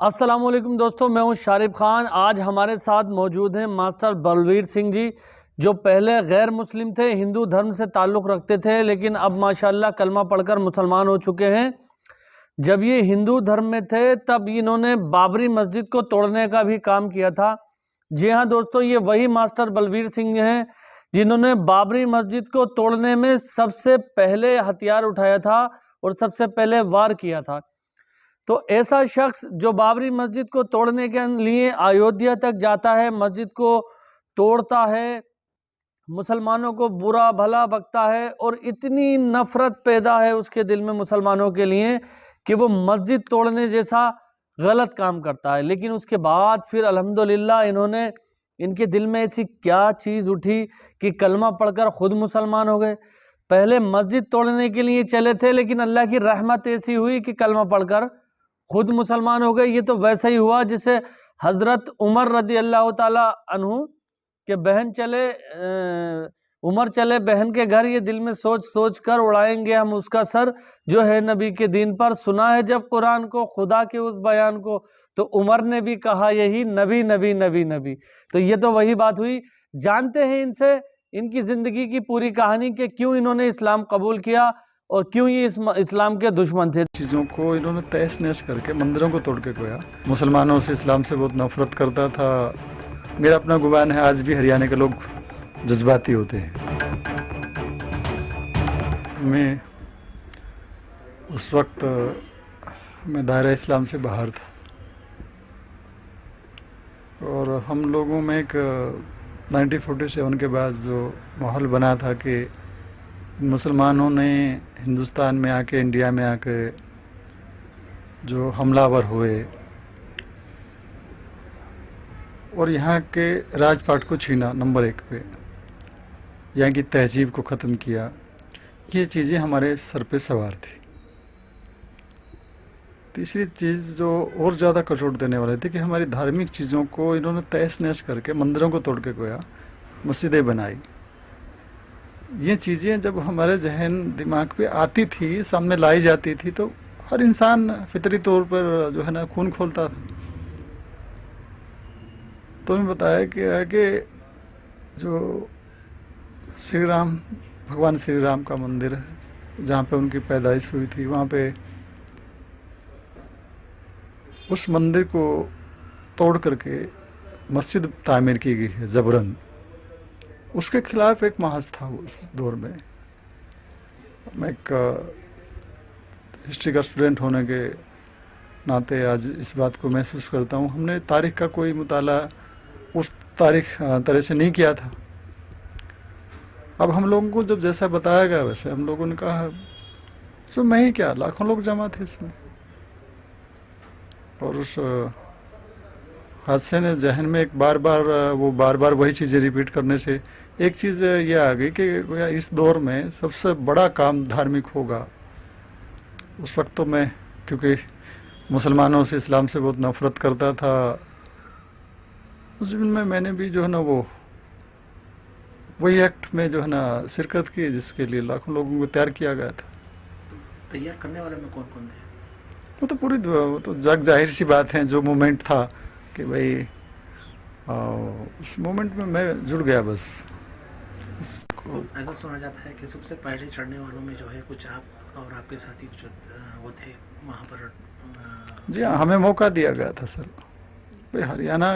अस्सलामुअलैकुम दोस्तों, मैं हूं शारिब खान। आज हमारे साथ मौजूद हैं मास्टर बलवीर सिंह जी, जो पहले गैर मुस्लिम थे, हिंदू धर्म से ताल्लुक़ रखते थे, लेकिन अब माशाल्लाह कलमा पढ़कर मुसलमान हो चुके हैं। जब ये हिंदू धर्म में थे तब इन्होंने बाबरी मस्जिद को तोड़ने का भी काम किया था। जी हाँ दोस्तों, ये वही मास्टर बलवीर सिंह हैं जिन्होंने बाबरी मस्जिद को तोड़ने में सबसे पहले हथियार उठाया था और सबसे पहले वार किया था। तो ऐसा शख्स जो बाबरी मस्जिद को तोड़ने के लिए अयोध्या तक जाता है, मस्जिद को तोड़ता है, मुसलमानों को बुरा भला बकता है और इतनी नफरत पैदा है उसके दिल में मुसलमानों के लिए कि वो मस्जिद तोड़ने जैसा गलत काम करता है। लेकिन उसके बाद फिर अल्हम्दुलिल्लाह इनके दिल में ऐसी क्या चीज़ उठी कि कलमा पढ़कर खुद मुसलमान हो गए। पहले मस्जिद तोड़ने के लिए चले थे, लेकिन अल्लाह की रहमत ऐसी हुई कि कलमा पढ़कर खुद मुसलमान हो गए। ये तो वैसा ही हुआ जिसे हजरत उमर रदी अल्लाह ताला अन्हु के उमर चले बहन के घर, ये दिल में सोच सोच कर उड़ाएंगे हम उसका सर जो है नबी के दीन पर। सुना है जब कुरान को, खुदा के उस बयान को, तो उमर ने भी कहा यही, नबी नबी नबी नबी। तो ये तो वही बात हुई। जानते हैं इनसे इनकी ज़िंदगी की पूरी कहानी कि क्यों इन्होंने इस्लाम कबूल किया और क्यों ये इस्लाम के दुश्मन थे। चीज़ों को इन्होंने तहस नहस करके मंदिरों को तोड़ के खोया। मुसलमानों से, इस्लाम से बहुत नफरत करता था। मेरा अपना गुमान है, आज भी हरियाणा के लोग जज्बाती होते हैं। इसमें उस वक्त मैं दायरा इस्लाम से बाहर था और हम लोगों में एक 1947 के बाद जो माहौल बना था कि मुसलमानों ने हिंदुस्तान में आके, इंडिया में आके जो हमलावर हुए और यहाँ के राजपाट को छीना, नंबर 1 पे यहाँ की तहजीब को ख़त्म किया, ये चीज़ें हमारे सर पे सवार थी। तीसरी चीज़ जो और ज़्यादा कचोट देने वाली थी कि हमारी धार्मिक चीज़ों को इन्होंने तहस नहस करके मंदिरों को तोड़ के खोया, मस्जिदें बनाई। ये चीज़ें जब हमारे जहन दिमाग पे आती थी, सामने लाई जाती थी, तो हर इंसान फितरी तौर पर जो है ना खून खोलता था। तो मैं बताया कि जो भगवान श्री राम का मंदिर है, जहाँ पे उनकी पैदाइश हुई थी, वहाँ पे उस मंदिर को तोड़ करके मस्जिद तामीर की गई है ज़बरन। उसके खिलाफ एक महाज था उस दौर में। मैं एक हिस्ट्री का स्टूडेंट होने के नाते आज इस बात को महसूस करता हूँ। हमने तारीख़ का कोई मुताला उस तरह से नहीं किया था। अब हम लोगों को जब जैसा बताया गया वैसे हम लोगों ने कहा, सो मैं ही क्या, लाखों लोग जमा थे इसमें। और उस हादसे ने जहन में एक बार बार वही चीज़ें रिपीट करने से एक चीज़ ये आ गई कि इस दौर में सबसे बड़ा काम धार्मिक होगा। उस वक्त तो मैं, क्योंकि मुसलमानों से, इस्लाम से बहुत नफरत करता था, उस दिन में मैंने भी जो है ना वही एक्ट में जो है ना शिरकत की जिसके लिए लाखों लोगों को तैयार किया गया था। तैयार करने वाले में कौन कौन थे? वो तो जग जाहिर सी बात है, जो मोमेंट था कि भाई उस मोमेंट में मैं जुड़ गया बस। तो ऐसा सुना जाता है कि सबसे पहले चढ़ने वालों में जो है कुछ आप और आपके साथी कुछ वो थे वहाँ पर। जी हाँ, हमें मौका दिया गया था सर। भाई हरियाणा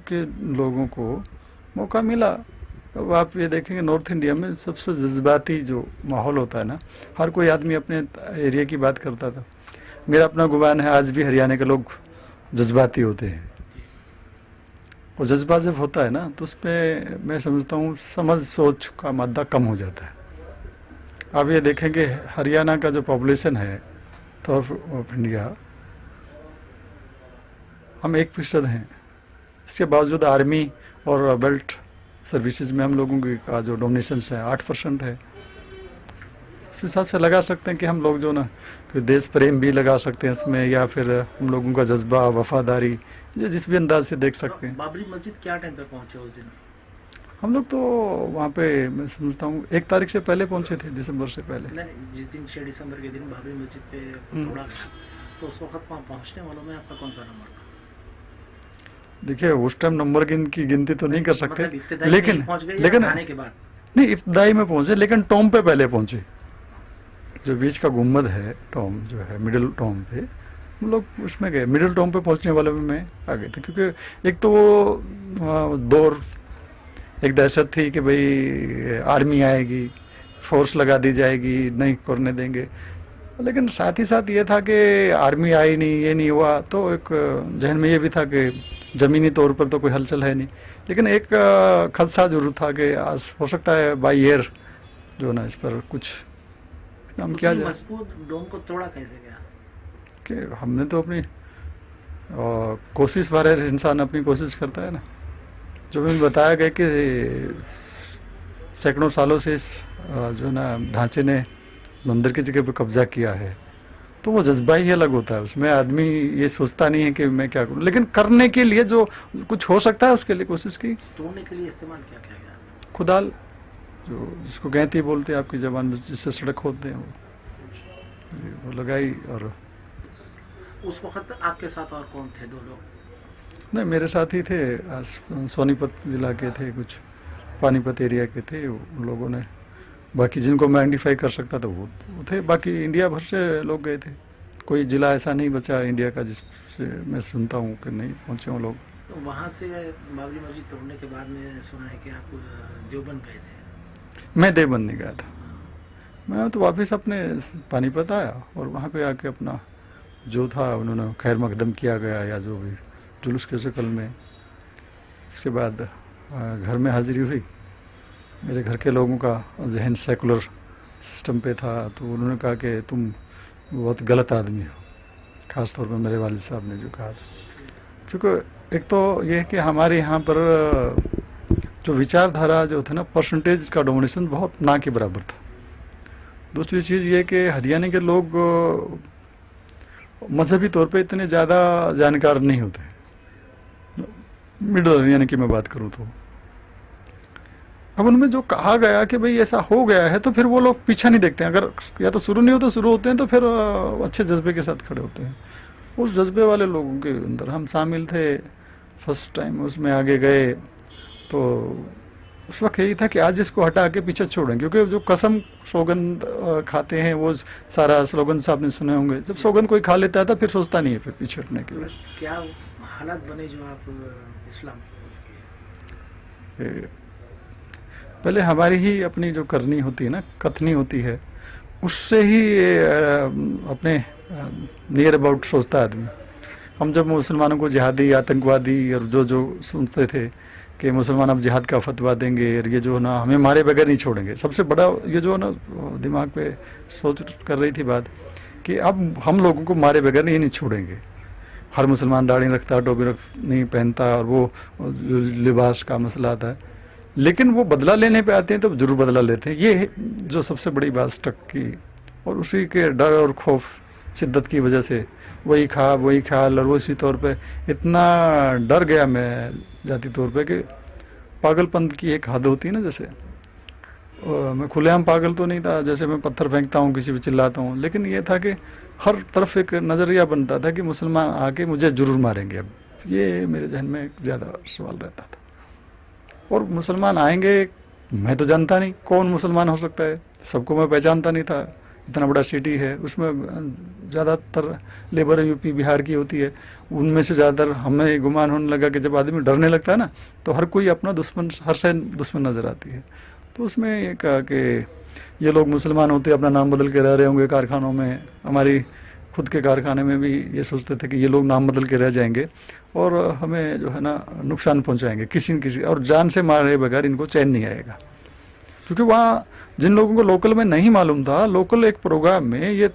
के लोगों को मौका मिला। अब आप ये देखेंगे नॉर्थ इंडिया में सबसे जज्बाती जो माहौल होता है ना, हर कोई आदमी अपने एरिया की बात करता था। मेरा अपना गुमान है, आज भी हरियाणा के लोग जज्बाती होते हैं। और जज्बा जब होता है ना तो उसमें मैं समझता हूँ समझ सोच का मादा कम हो जाता है। आप ये देखेंगे हरियाणा का जो पॉपुलेशन है नॉर्थ ऑफ इंडिया, हम 1% हैं। इसके बावजूद आर्मी और बेल्ट सर्विसेज में हम लोगों का जो डोमिनेशन है 8% है। उस हिसाब से लगा सकते हैं कि हम लोग जो ना कि देश प्रेम भी लगा सकते हैं इसमें, या फिर हम लोगों का जज्बा, वफादारी, ये जिस भी अंदाज से देख सकते हैं। बाबरी मस्जिद क्या टाइम पे पहुंचे उस दिन? हम लोग तो वहाँ पे मैं समझता हूँ 1 तारीख से पहले पहुँचे थे, दिसंबर से पहले। नहीं, जिस दिन 6 दिसंबर के दिन बाबरी मस्जिद पे तोड़ा गया, तो उस वक्त वहाँ पहुँचने वालों में आपका कौन सा नंबर था? देखिए उस टाइम नंबर की गिनती तो नहीं कर सकते, मतलब इब्तिदाई लेकिन में पहुंच गए या लेकिन आने के बाद? नहीं, इब्तदाई में पहुंचे, लेकिन टॉम पे पहले पहुंचे। जो बीच का गुम्बद है, टॉम जो है मिडिल टॉम पे, हम लोग उसमें गए। मिडिल टॉम पे पहुंचने वाले में मैं आ गए थे, क्योंकि एक तो वो दौर, एक दहशत थी कि भाई आर्मी आएगी, फोर्स लगा दी जाएगी, नहीं करने देंगे। लेकिन साथ ही साथ ये था कि आर्मी आई नहीं, ये नहीं हुआ, तो एक जहन में ये भी था कि ज़मीनी तौर पर तो कोई हलचल है नहीं। लेकिन एक खदशा जरूर था कि आज हो सकता है बाई एयर जो ना इस पर कुछ हम क्या उतनी जाए, मजबूत डोम को तोड़ा कैसे गया? कि हमने तो अपनी कोशिश भर है, इंसान अपनी कोशिश करता है ना। जो मैंने बताया गया कि सैकड़ों सालों से इस जो ना ढांचे ने मंदिर की जगह पे कब्जा किया है, तो वो जज्बा ही अलग होता है। उसमें आदमी ये सोचता नहीं है कि मैं क्या करूं, लेकिन करने के लिए जो कुछ हो सकता है उसके लिए कोशिश की। तोड़ने के लिए इस्तेमाल क्या किया गया? खुदाल, जो जिसको गैंती बोलते हैं आपकी जबान में, जिससे सड़क खोदते हैं, वो लगाई। और उस वक्त आपके साथ और कौन थे? दो लोग? नहीं, मेरे साथ ही थे, सोनीपत जिला के थे, कुछ पानीपत एरिया के थे उन लोगों ने। बाकी जिनको मैं आइडेंटिफाई कर सकता था वो थे। बाकी इंडिया भर से लोग गए थे, कोई जिला ऐसा नहीं बचा इंडिया का जिससे मैं सुनता हूँ कि नहीं पहुँचे वो लोग। तो वहाँ से बाबरी मस्जिद तोड़ने के बाद में सुना है कि आप देवबंद गए थे। मैं देवबंद नहीं गया था, मैं तो वापस अपने पानीपत आया और वहाँ पे आके अपना जो था उन्होंने खैर मकदम किया गया, या जो भी जुलूस के शक्ल में। इसके बाद घर में हाजिरी हुई। मेरे घर के लोगों का जहन सेकुलर सिस्टम पे था, तो उन्होंने कहा कि तुम बहुत गलत आदमी हो, ख़ास तौर पर मेरे वालिद साहब ने जो कहा था। क्योंकि एक तो ये है कि हमारे यहाँ पर जो विचारधारा जो था ना, परसेंटेज का डोमिनेशन बहुत ना के बराबर था। दूसरी चीज़ ये कि हरियाणा के लोग मजहबी तौर पे इतने ज़्यादा जानकार नहीं होते। मिडिल हरियाणा की मैं बात करूँ तो अब उनमें जो कहा गया कि भाई ऐसा हो गया है, तो फिर वो लोग पीछा नहीं देखते हैं। अगर या तो शुरू नहीं हो तो शुरू होते हैं, तो फिर अच्छे जज्बे के साथ खड़े होते हैं। उस जज्बे वाले लोगों के अंदर हम शामिल थे। फर्स्ट टाइम उसमें आगे गए तो उस वक्त यही था कि आज इसको हटा के पीछे छोड़ें, क्योंकि जो कसम सौगंध खाते हैं वो सारा स्लोगन साहब ने सुने होंगे। जब सौगंध कोई खा लेता है तो फिर सोचता नहीं है फिर पीछे हटने के बाद। क्या हालात बने जो आप इस्लाम पहले हमारी ही अपनी जो करनी होती है ना, कथनी होती है, उससे ही अपने नियर अबाउट सोचता आदमी। हम जब मुसलमानों को जिहादी, आतंकवादी और जो सुनते थे कि मुसलमान अब जिहाद का फतवा देंगे और ये जो ना हमें मारे बगैर नहीं छोड़ेंगे, सबसे बड़ा ये जो ना दिमाग पे सोच कर रही थी बात कि अब हम लोगों को मारे बगैर नहीं छोड़ेंगे। हर मुसलमान दाढ़ी रखता, टोपी नहीं पहनता, और वो लिबास का मसला आता है, लेकिन वो बदला लेने पे आते हैं तो जरूर बदला लेते हैं। ये जो सबसे बड़ी बात स्टक की, और उसी के डर और खौफ शिद्दत की वजह से वही ख्वाब वही ख्याल, और वो इसी तौर पे इतना डर गया मैं जाती तौर पे कि पागलपन की एक हद होती है ना, जैसे मैं खुलेआम पागल तो नहीं था, जैसे मैं पत्थर फेंकता हूँ, किसी पे चिल्लाता हूँ, लेकिन ये था कि हर तरफ एक नज़रिया बनता था कि मुसलमान आके मुझे जरूर मारेंगे। अब ये मेरे जहन में ज़्यादा सवाल रहता था। और मुसलमान आएंगे, मैं तो जानता नहीं कौन मुसलमान हो सकता है, सबको मैं पहचानता नहीं था। इतना बड़ा सिटी है, उसमें ज़्यादातर लेबर यूपी बिहार की होती है, उनमें से ज़्यादातर हमें गुमान होने लगा कि जब आदमी डरने लगता है ना, तो हर कोई अपना दुश्मन, हर से दुश्मन नज़र आती है। तो उसमें ये कहा कि ये लोग मुसलमान होते अपना नाम बदल के रह रहे होंगे कारखानों में, हमारी खुद के कारखाने में भी ये सोचते थे कि ये लोग नाम बदल के रह जाएंगे और हमें जो है ना नुकसान पहुंचाएंगे किसी न किसी, और जान से मारे बगैर इनको चैन नहीं आएगा। क्योंकि वहाँ जिन लोगों को लोकल में नहीं मालूम था, लोकल एक प्रोग्राम में ये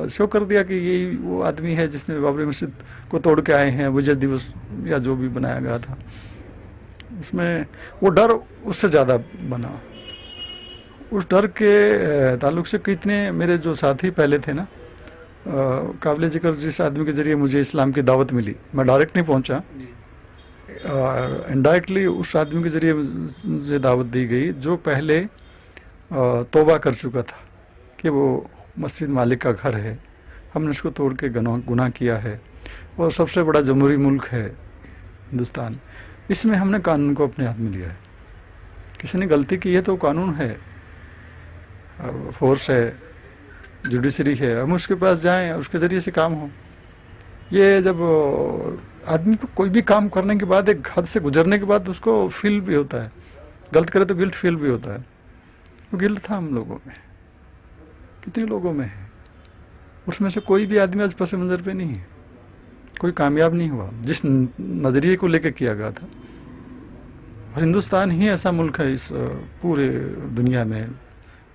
शो कर दिया कि यही वो आदमी है जिसने बाबरी मस्जिद को तोड़ के आए हैं, विजय दिवस या जो भी बनाया गया था, उसमें वो डर उससे ज़्यादा बना। उस डर के ताल्लुक से कितने मेरे जो साथी पहले थे ना, काबिल जिक्र जिस आदमी के ज़रिए मुझे इस्लाम की दावत मिली, मैं डायरेक्ट नहीं पहुंचा, इनडायरेक्टली उस आदमी के ज़रिए मुझे दावत दी गई जो पहले तौबा कर चुका था कि वो मस्जिद मालिक का घर है, हमने इसको तोड़ के गुनाह किया है, और सबसे बड़ा जमहूरी मुल्क है हिंदुस्तान, इसमें हमने कानून को अपने हाथ में लिया है। किसी ने गलती की है तो कानून है, फोर्स है, जुडिशरी है, हम उसके पास जाएं और उसके ज़रिए से काम हो। ये जब आदमी को कोई भी काम करने के बाद, एक हद से गुजरने के बाद उसको फील भी होता है, गलत करे तो गिल्ट फील भी होता है। वो गिल्ट था हम लोगों में, कितने लोगों में है। उसमें से कोई भी आदमी आज पस मंज़र पे नहीं है, कोई कामयाब नहीं हुआ जिस नज़रिए को लेकर किया गया था। और हिंदुस्तान ही ऐसा मुल्क है इस पूरे दुनिया में,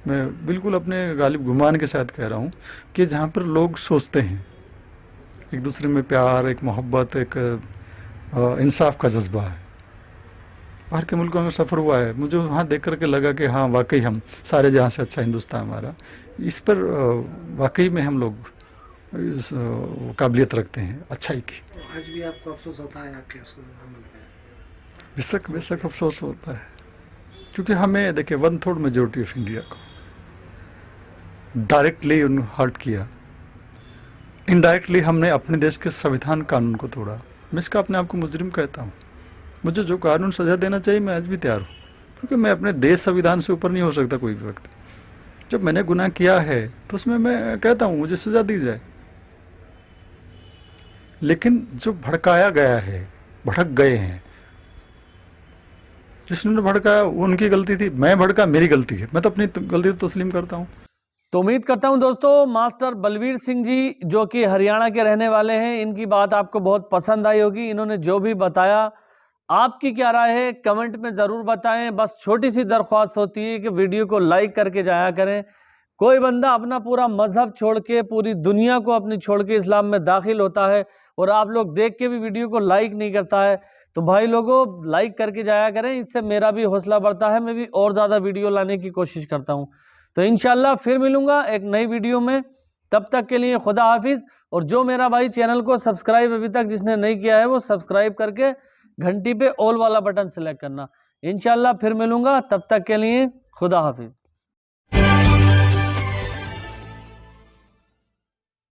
मैं बिल्कुल अपने गालिब गुमान के साथ कह रहा हूँ, कि जहाँ पर लोग सोचते हैं, एक दूसरे में प्यार, एक मोहब्बत, एक इंसाफ का जज्बा है। बाहर के मुल्कों में सफ़र हुआ है, मुझे वहाँ देख करके लगा कि हाँ वाकई हम सारे जहाँ से अच्छा हिंदुस्तान हमारा, इस पर वाकई में हम लोग इस काबिलियत रखते हैं अच्छाई की। तो आज भी आपको अफसोस होता है आपके अमल पे? बेशक बेशक अफसोस होता है, क्योंकि हमें देखिए 1/3 मेजोरिटी ऑफ इंडिया को डायरेक्टली हर्ट किया, इनडायरेक्टली हमने अपने देश के संविधान कानून को तोड़ा। मैं इसका अपने आप को मुजरिम कहता हूँ। मुझे जो कानून सजा देना चाहिए मैं आज भी तैयार हूँ, क्योंकि मैं अपने देश संविधान से ऊपर नहीं हो सकता कोई भी वक्त। जब मैंने गुनाह किया है तो उसमें मैं कहता हूँ मुझे सजा दी जाए, लेकिन जो भड़काया गया है, भड़क गए हैं, जिसने भड़काया वो उनकी गलती थी, मैं भड़का मेरी गलती है, मैं तो अपनी गलती तो तस्लीम करता हूँ। तो उम्मीद करता हूं दोस्तों मास्टर बलवीर सिंह जी जो कि हरियाणा के रहने वाले हैं, इनकी बात आपको बहुत पसंद आई होगी। इन्होंने जो भी बताया, आपकी क्या राय है कमेंट में ज़रूर बताएं। बस छोटी सी दरख्वास्त होती है कि वीडियो को लाइक करके जाया करें। कोई बंदा अपना पूरा मजहब छोड़ के, पूरी दुनिया को अपनी छोड़ के इस्लाम में दाखिल होता है और आप लोग देख के भी वीडियो को लाइक नहीं करता है, तो भाई लोगों लाइक करके जाया करें। इससे मेरा भी हौसला बढ़ता है, मैं भी और ज़्यादा वीडियो लाने की कोशिश करता हूँ। तो इंशाल्लाह फिर मिलूंगा एक नई वीडियो में, तब तक के लिए खुदा हाफिज़। और जो मेरा भाई चैनल को सब्सक्राइब अभी तक जिसने नहीं किया है वो सब्सक्राइब करके घंटी पे ऑल वाला बटन सेलेक्ट करना। इंशाल्लाह फिर मिलूंगा, तब तक के लिए खुदा हाफिज़।